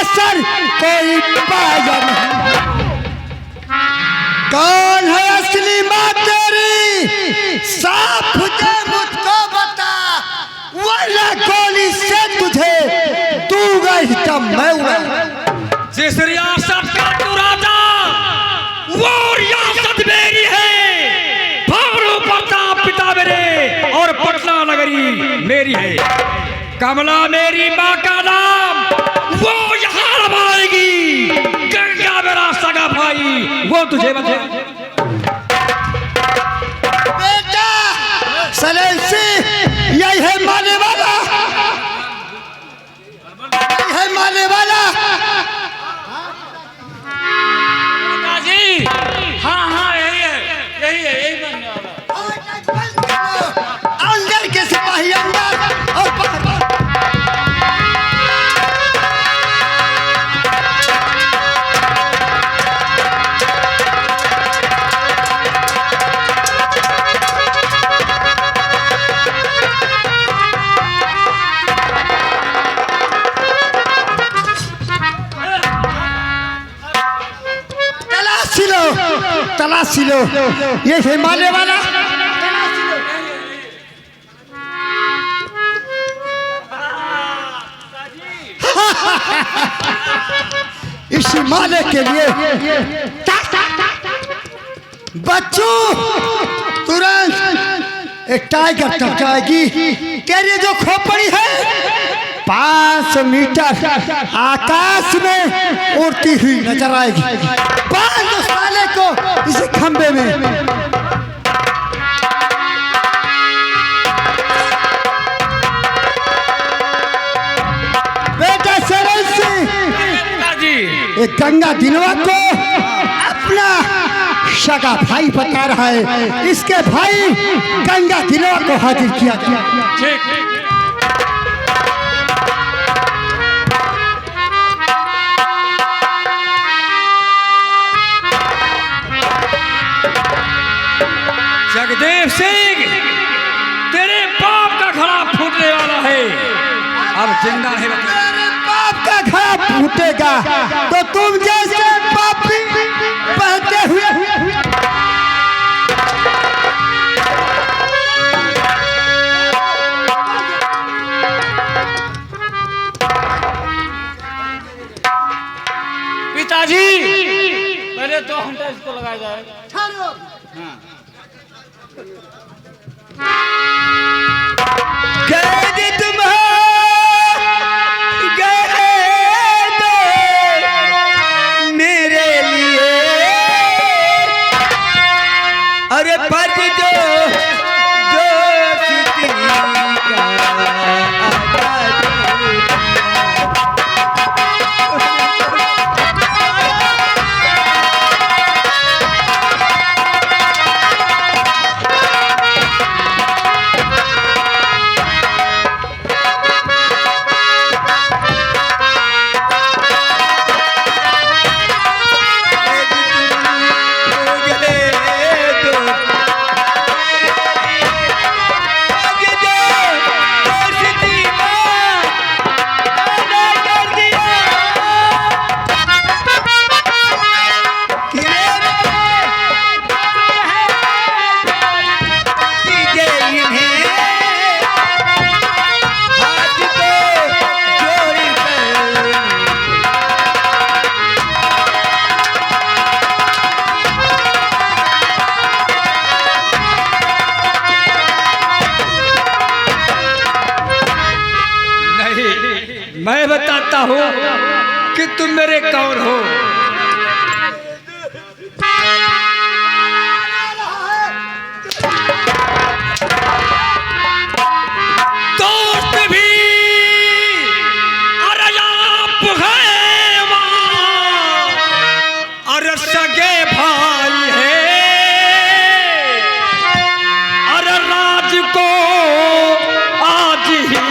असर कोई पाया नहीं। कौन है असली माँ तेरी, साफ तुझे मुझको बता, वरना गोली से तुझे दूंगा हिस्सा मैं उड़ा। जिस रियासत का तू राजा, वो रियासत मेरी है। भानु प्रताप पिता मेरे और पटना नगरी मेरी है। कमला मेरी माँ का नाम, वो यहाँ रमाएगी। गंगा मेरा सगा भाई, वो तुझे बचे। बेटा सलेंसी यही है मारने वाला, यही है मारने वाला। पिताजी, हाँ हाँ यही है, यही है, यही बनने वाला। अंदर के सिपाही अंदर और बाहर। तलाशी लो, ये है मारने वाला। इसी मारने के लिए बच्चों तुरंत एक टाइगर टपकाएगी। तेरी जो खोपड़ी है 500 मीटर आकाश में उड़ती हुई नजर आएगी। 5 साले को इस खंबे में। बेटा सरल सिंह एक गंगा दिनवा को अपना सगा भाई बता रहा है। इसके भाई गंगा दिनवा को हाजिर किया गया। जगदेव सिंह, तेरे बाप का घड़ा फूटने वाला है। अब जिंदा है। तेरे बाप का घड़ा फूटेगा तो तुम जैसे पापी बहते हुए। पिताजी, पहले तो हम इसको लगाया जाए। कैद तुम हो गए तो मेरे लिए, अरे पर जो दोस्ती का मैं बताता हूँ कि तुम मेरे कौन हो। दोस्त भी अरे आप हैं वहाँ, अरे सगे भाई है, अरे राज को आज ही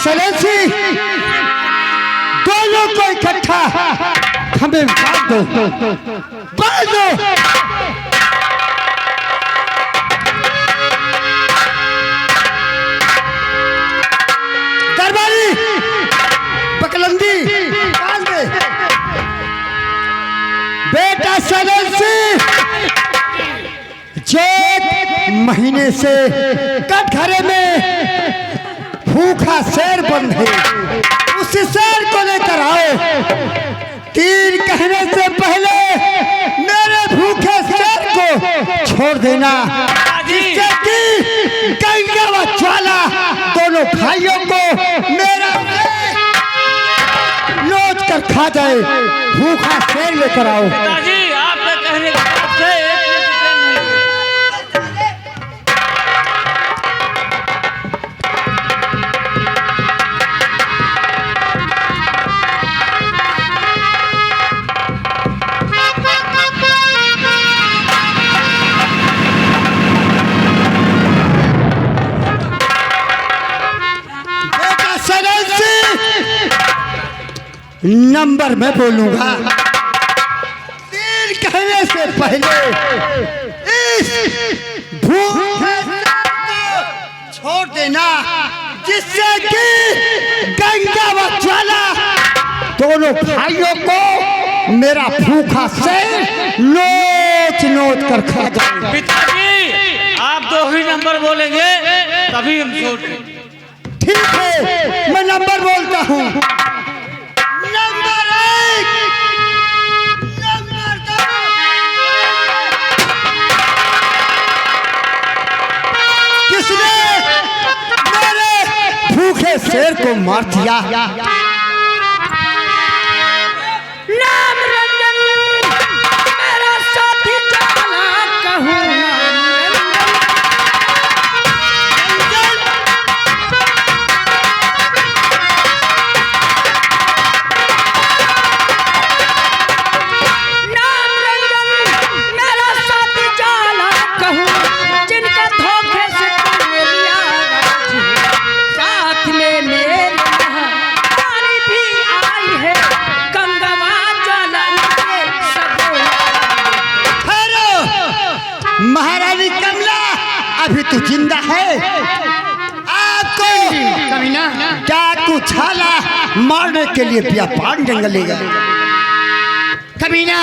सलेसी दोनों को इकट्ठा हमें बांध दो, बांध दो। दरबारी बकलंदी बांध दे। बेटा सलेसी जेठ महीने से कटघरे में भूखा शेर बंद है, उस शेर को लेकर आओ। तीर कहने से पहले मेरे भूखे शेर को छोड़ देना, जिससे कि गंगा व ज्वाला दोनों भाइयों को मेरा नोच कर खा जाए। भूखा शेर लेकर आओ। पिताजी आपके कहने के हिसाब से नंबर में बोलूंगा। तीर कहने से पहले इस भूखे को छोड़ देना, जिससे कि गंगा व ज्वाला दोनों भाइयों को मेरा भूखा से नोच नोच कर खा जाए। पिताजी आप 2 ही नंबर बोलेंगे तभी हम छोड़ देंगे। ठीक है, मैं नंबर बोलता हूँ। Number 1, number 2। किसने मेरे भूखे शेर को मार दिया? नाम रंजन मेरा साथी चला कहूँ महारानी कमला अभी तो जिंदा है। आपको कमीना डाकू छाला मारने के लिए व्यापार जंगल ले गए। कमीना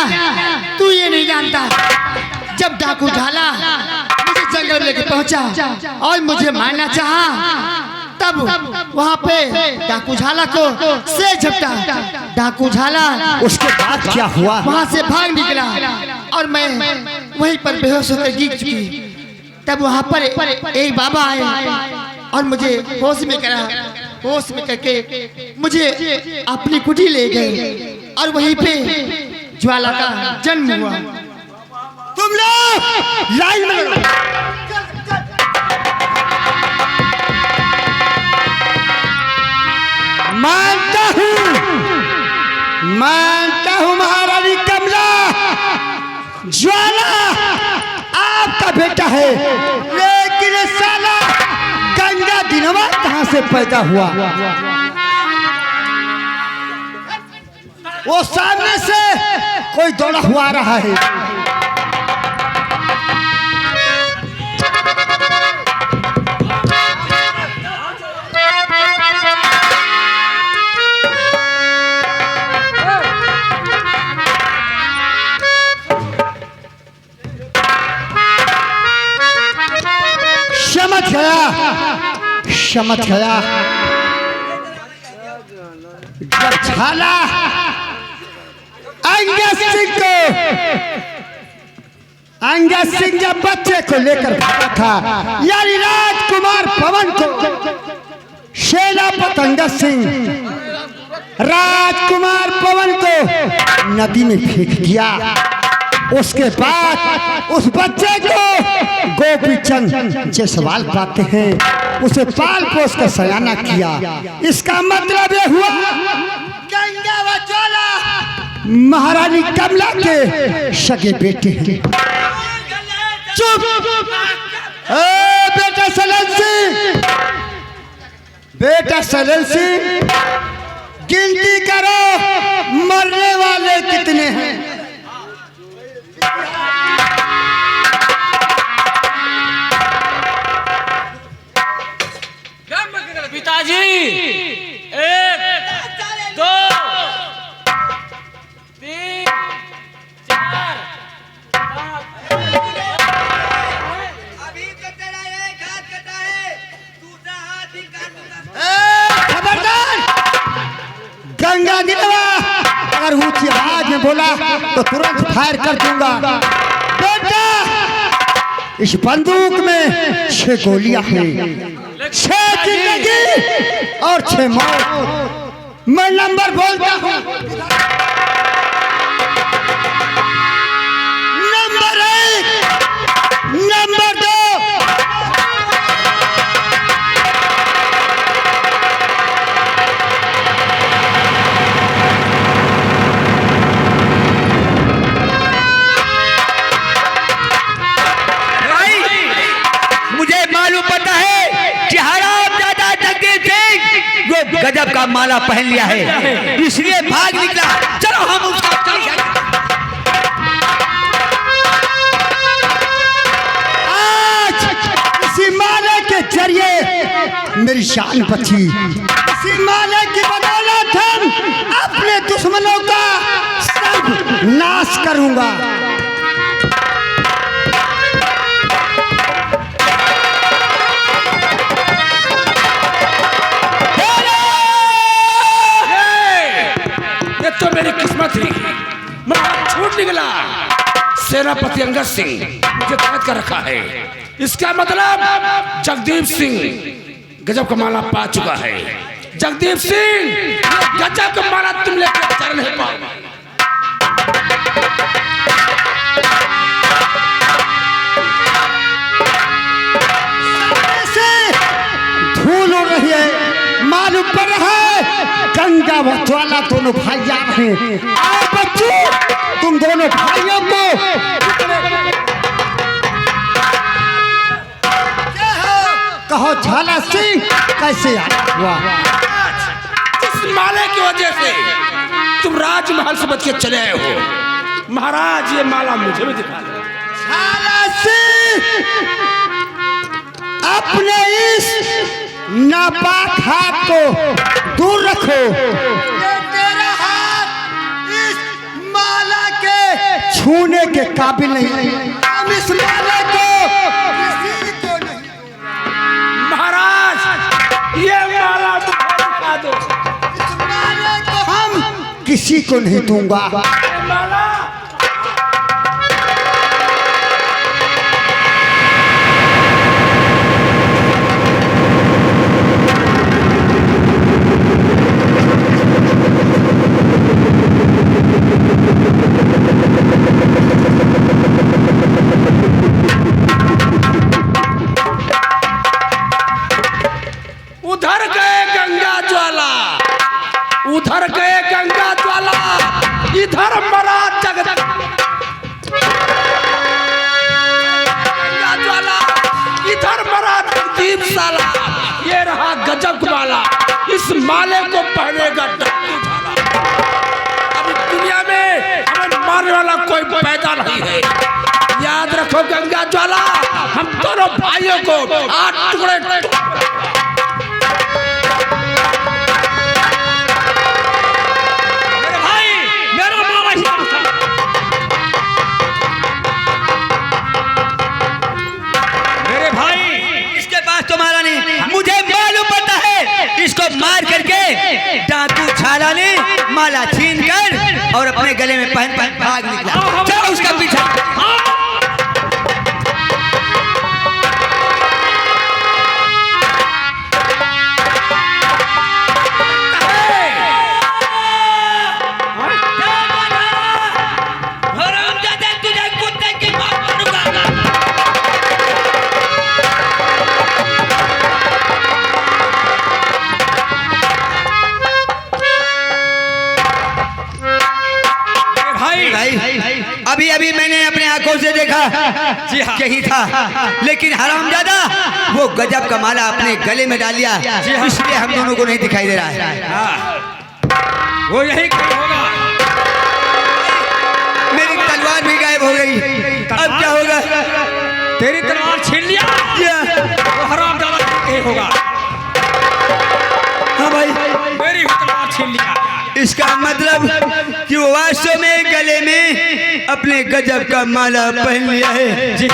तू ये नहीं जानता, जब डाकू झाला मुझे जंगल में लेके पहुंचा और मुझे मारना चाहा, तब वहाँ पे डाकू झाला को से झपटा। डाकू झाला उसके बाद क्या हुआ? वहाँ से भाग निकला और मैं वहीं पर बेहोश होकर गिर चुकी। तब वहाँ पर एक बाबा आए और मुझे होश में करा, होश में करके मुझे अपनी कुटी ले गए और वहीं पे ज्वाला का जन्म हुआ। तुम लोग लाइन में लड़ो। मानता हूँ महारानी कमला, ज्वाला आपका बेटा है, लेकिन साला गंगा दिनवा कहाँ से पैदा हुआ? वो सामने से कोई दौड़ा हुआ आ रहा है। समझ गया। जब झाला अंगद सिंह जब बच्चे को लेकर भागा था, यानी राजकुमार पवन को सेनापति अंगद सिंह राजकुमार पवन को नदी में फेंक दिया। उसके बाद उस बच्चे को गोपीचंद जायसवाल पाते हैं, उसे पाल पोस कर सयाना किया। इसका मतलब ये हुआ गंगा व ज्वाला महारानी कमला के सगे बेटे हैं। चुप बेटा सलेसी, बेटा सजल सिंह, गिनती करो मरने वाले कितने हैं। पिताजी, 1 2 3 4 अभी तो तेरा एक हाथ कटा है, दूसरा हाथ ही काट। खबरदार, गंगा दिलवा, अगर ऊंची आवाज में बोला तो तुरंत फायर कर दूंगा। बेटा, इस बंदूक में 6 गोलियां हैं, 6 जिंदगी और 6 मौत। मैं नंबर बोलता हूँ, नंबर 1, नंबर 2। मुझे मालूम पड़ता है कि हरामजादा जगदीप सिंह वो गजब का माला पहन लिया है, इसलिए भाग निकला। चलो हम उसका आज इसी माले के जरिए मेरी शान बची। इसी माले की बदौलत हम अपने दुश्मनों का सब नाश करूंगा। ये तो मेरी किस्मत थी, मैं छूट निकला। सेनापति अंगद सिंह मुझे कैद कर रखा है, इसका मतलब जगदीप सिंह गजब का माला पा चुका है। जगदीप सिंह, ये गजब का माला तुम लेकर चल नहीं पाओगे। धूल उड़ रही है, मालूम पड़ रहा है गंगा व ज्वाला दोनों भाई आ रहे हैं। आओ बच्चों, तुम दोनों भाइयों को कहो झाला सिंह कैसे आया हुआ। इस माले की वजह से तुम राजमहल से बच के चले आए हो। महाराज, ये माला मुझे भी दिखा दो। झाला सिंह, अपने इस नापाक हाथ को दूर रखो। ये तेरा हाथ इस माला के छूने के काबिल नहीं। हम इस माला को किसी को नहीं। महाराज, ये माला मुझे दिखा दो। इस माले को हम किसी को नहीं दूंगा। ये माला उधर गए गंगा ज्वाला, उधर गए गंगा ज्वाला, इधर मरा जगत गंगा ज्वाला, इधर मरा जगदीप साला। ये रहा गजब माला, इस माले को पहनेगा डक्कू झाला। अब दुनिया में हमें मारने वाला कोई पैदा नहीं है। याद रखो गंगा ज्वाला, हम दोनों भाइयों को 8 टुकड़े मुझे मालूम पड़ता है, इसको मार करके डाकू झाला ने माला छीन कर और अपने गले में पहन भाग निकला। चलो उसका पीछा। अभी अभी मैंने अपने आंखों से देखा, जी हाँ। यही था, लेकिन हरामजादा वो गजब का माला अपने गले में डाल लिया, इसलिए हम दोनों को नहीं दिखाई दे रहा है। हाँ, वो यही कहीं होगा। मेरी तलवार भी गायब हो गई, अब क्या होगा? तेरी तलवार छीन लिया, वो हरामजादा कहीं होगा। हाँ भाई, मेरी तलवार छीन लिया। इसका मतलब कि वो वास्तव में गले में अपने गजब का माला पहन लिया है। जी,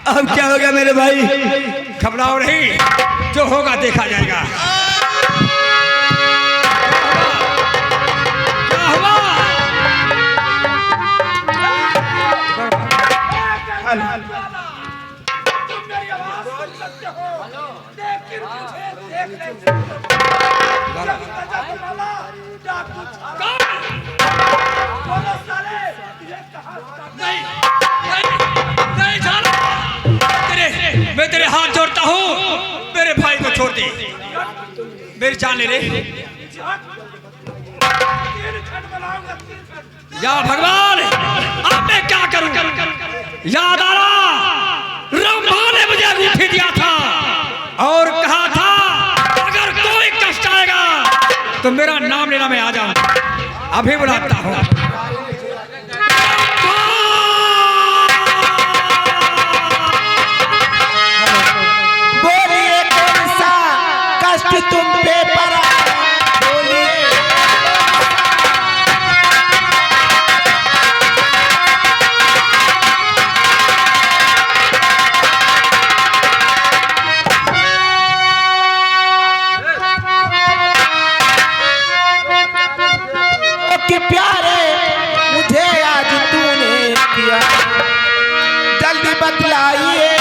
अब क्या होगा मेरे भाई? घबराओ नहीं, जो होगा देखा जाएगा। क्या हुआ? नहीं जाना। मैं तेरे हाथ जोड़ता हूँ, मेरे भाई को छोड़ दे, मेरी जान ले रे। या भगवान, अब मैं क्या करूं? याद आ रहा, रंभा ने मुझे अंगूठी दिया था और कहा था अगर कोई कष्ट आएगा तो मेरा नाम लेना, मैं आ जाऊं। अभी बुलाता हूं। बोलिए कौन सा कष्ट तुम पे पड़ा? कि प्यारे मुझे आज तूने किया, जल्दी बतलाइए,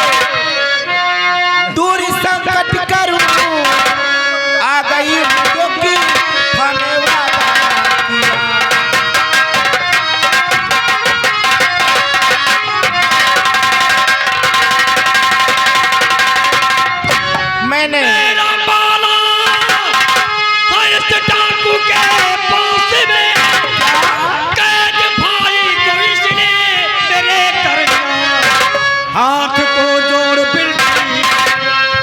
दूरी संकट करूं, आ गई जो कि खाने वाला किया। मैंने डाकू के पास में कैद भाई को इसने मेरे कर हाथ को जोड़ बिनती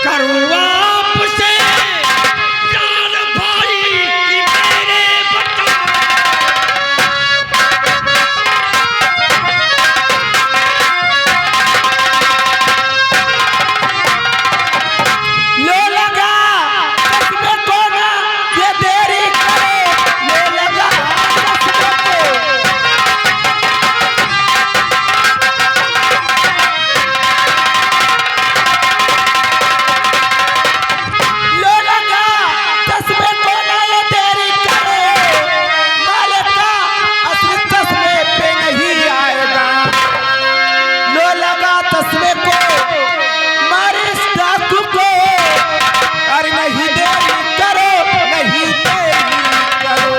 करूं आपसे, जान भाई की मेरे बता। लो लगा कसमे को ना ये देरी करे, लो लगा कसमे को। लो लगा कसमे को ना ये देरी करे, मालिक का असली चश्मे पे नहीं आएगा। लो लगा चश्मे को, मारे इस डाकू को, अरे नहीं देरी करो, नहीं देरी करो।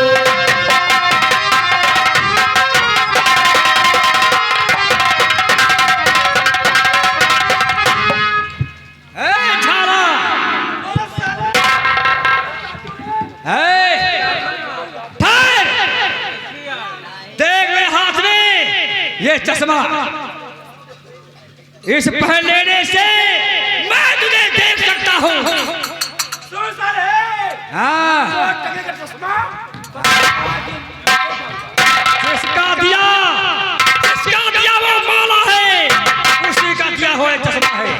झाला देख मेरे हाथ में ये चश्मा, इस पहन लेने से मैं तुझे देख सकता हूँ। हाँ, जिसका दिया वो माला है, उसी का दिया हुआ चश्मा है।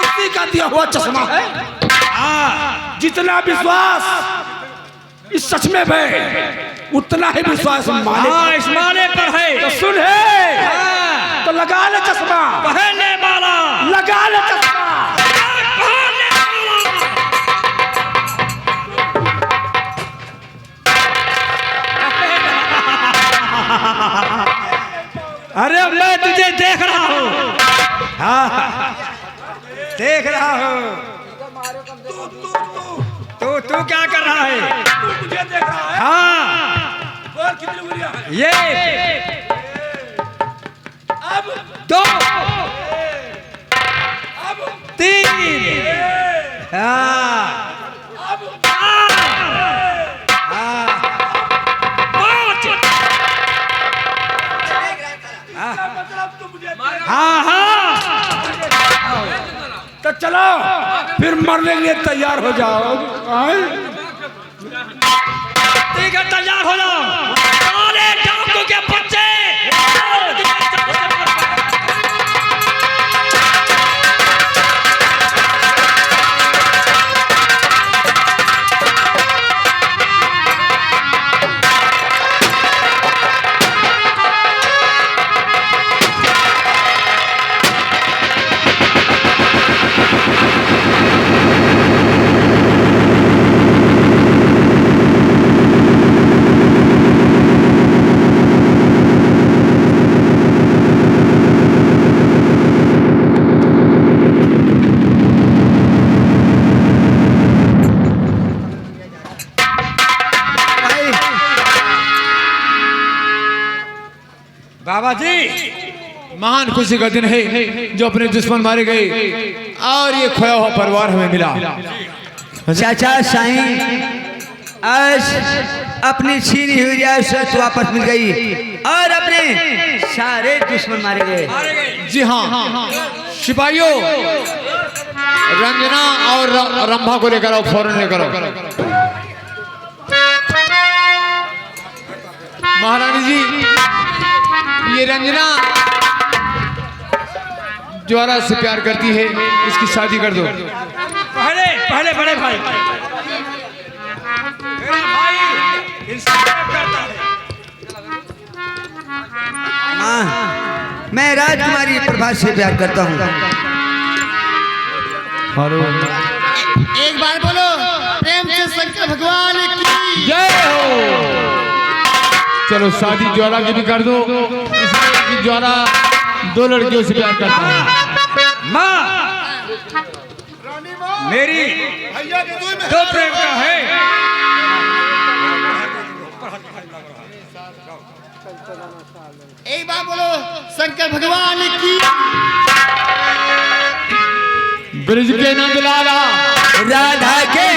उसी का दिया हुआ चश्मा है। हाँ, जितना विश्वास इस सच में है, उतना ही विश्वास माने हाँ, इस माले पर है। तो सुन है, हाँ, तो लगा ले चश्मा, पहन ले माला, लगा ले चश्मा। पहन ले माला। अरे मैं तुझे देख रहा हूँ। हाँ, देख रहा हूँ। तू क्या कर रहा है? मुझे देख रहा है। हाँ, बोल कितनी बुरिया है? ये अब 2 अब 3 हाँ, अब 4 फिर मरने के लिए तैयार हो जाओ। ठीक है, तैयार हो जाओ। साले डाकू के बच्चे। बाबा जी, महान खुशी का दिन है जो अपने दुश्मन मारे गए और ये खोया हुआ परिवार हमें मिला। चाचा साईं, आज अपनी छीनी हुई रियासत वापस मिल गई और अपने सारे दुश्मन मारे गए। जी हाँ सिपाहियों, रंजना और रंभा को लेकर आओ, फौरन लेकर आओ। महारानी जी, ये रंजना ज्वारा से प्यार करती है, इसकी शादी कर दो। पहले पहले बड़े भाई, मेरा भाई इनसे प्यार करता है। हाँ, मैं राजकुमारी प्रभात से प्यार करता हूँ। एक बार बोलो प्रेम से शंकर भगवान की जय हो। चलो शादी ज्वारा की भी कर दो, इसलिए कि ज्वारा 2 लड़कियों से प्यार करता है। माँ, मेरी दो प्रेम का है। एक बार बोलो शंकर भगवान की। ब्रिज के नंद लाला राधा के